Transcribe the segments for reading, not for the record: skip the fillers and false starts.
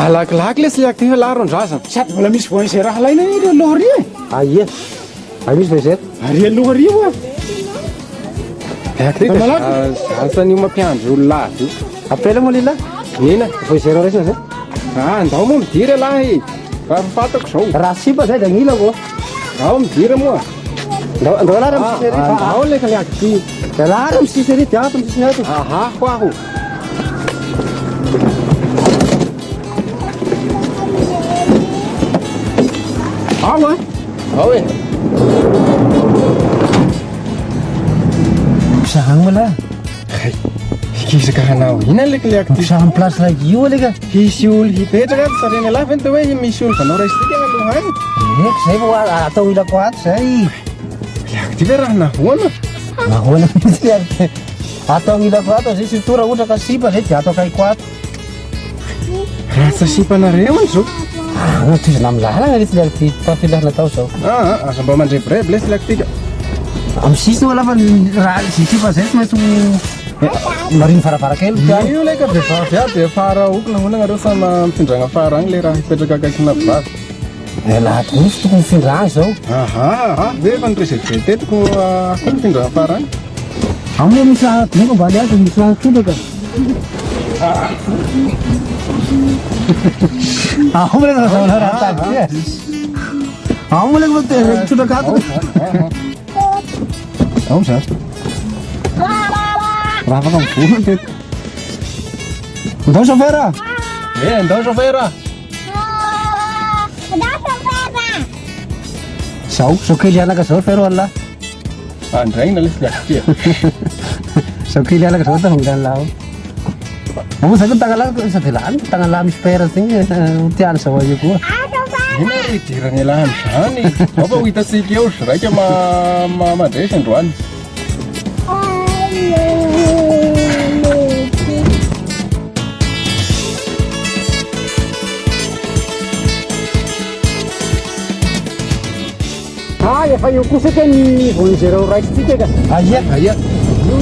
Malakilaky le tsy liaky ty laron-draza. Sady mbola misy voany izay raha alaina ireo lohary e. Aia. Misy vezet. Ary lohary io a. Liaky ty asan'io mampiandry olo lavy io. Apela moa lila. Nina? Voizera resina zay. Andao moa midiry lahy. Fa fatako zao. Raha sipa zay da gnila ko. Ao midiry moa. Ndao lara misy ery. Ao le ka liaky ty. Da lara misy ery tiato misy ato. Aha ho aho. Ao a. Ao e. Pisahagny moa la. Ikisaka hanao ina le ka liaky ty. Pisahagny place la io leka. Hisy olo hipetraka sarena lahy fa hoe misy olo fanao raisitsika aloha agny. Zay vo atao ilako ato zay. Liaky ty ve raha nahoana? Nahoana mihitsy ato. Atao ilako ato zay surtout raha ohatra ka sipa zay dia atao akaiko ato. Ratsa sipanareo any zao. Natozana amilala resy liaky ty tafilahana atao zao. Asa mba mandrebireby le sy liaky tika. Amin'ny sisiny moa lafa raha zay sipa zay tsy maintsy mariny faravarakely tiany. Io le ka vehivavy aby afara okona hoana nareo sa mifindragna afara agny le raha hipetraka akaikina vavy. Laha tosy tokony mifindragna zao. Ve efa nireserve tetiko akoho mifindragna afara agny. Amo misy tonga mbali azy misy raha trondaka. Amo le raha raha taty. Amo le mo trondaka ato. Amo sa. Raha fa kampunan tet. Ndao chauffeura. Ndao chauffeura. Sao kely alaka zao ferro alla. Andraigna le sy liaky ty. Sao kely alaka zao tahongany lao. Amo sa tangala sa velany tangala misy pera zegny tiany zao io koa. Ina ry idirany lahy am'izany. Ao fa ho hitasika eo raika mandresy androany. Efa io kosa ka ny voanizareo raisitsika ka. Aia. Io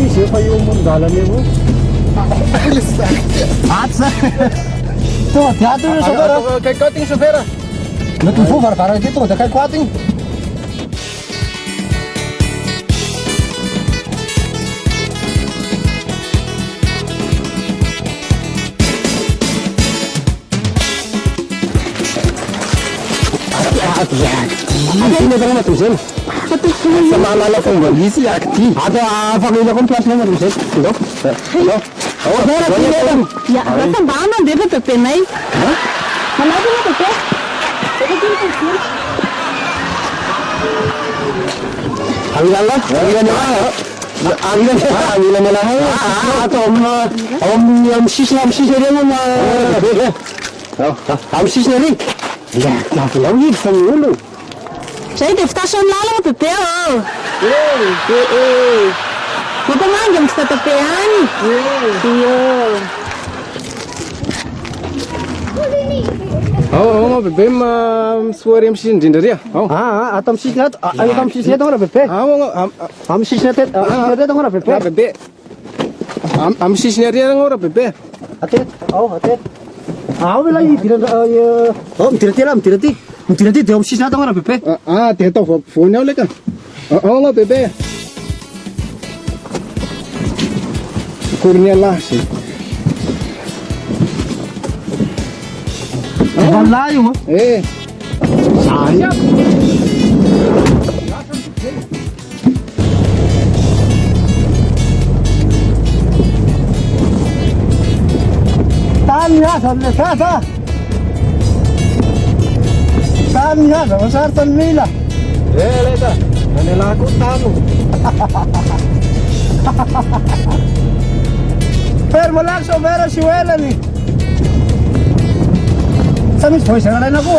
izy efa io amoron-dalana eo. Atsa. Tonga dia ato io chauffeur. Kaiky ato igny chauffeur. Mety mifoha varavara ty tonga dia kaiky ato igny. Ini tengah matu sen. Sama anak pun berisi aktif. Ada apa ni nak kelas nama tu sen? Dok. Dok. Oh, ya, rasa mana dia tu penai? Mana dia tu pe? Anggalah, anggalah mana? Atau om sisnya dia mana? Om sisnya ni. Ya, tak tahu semua. Saya deftasan lala mo pepe oh. Kita manjam sa tepean. Iyo. Ao bebe misuary amin'ny sisiny indrindra ry atao amin'ny sisiny ato. Ano amin'ny sisiny ato ngora bebe? Amin'ny sisiny ato. Ato ngora bebe. Bebe. Amin'ny sisiny ary ngora bebe. Atet. Atet. Wala midirati. Midirati dia omsisiny ato ngora bebe. Dia atao voany ao leka. Ao nga bebe. Kurnia lasy. Malayo. Sayang. Tanya sampai kata. Tanya sama sartan mila. Leka. Nanela aku tanu. Fermo langsung beres si Wela nih. Samis voice na rin ako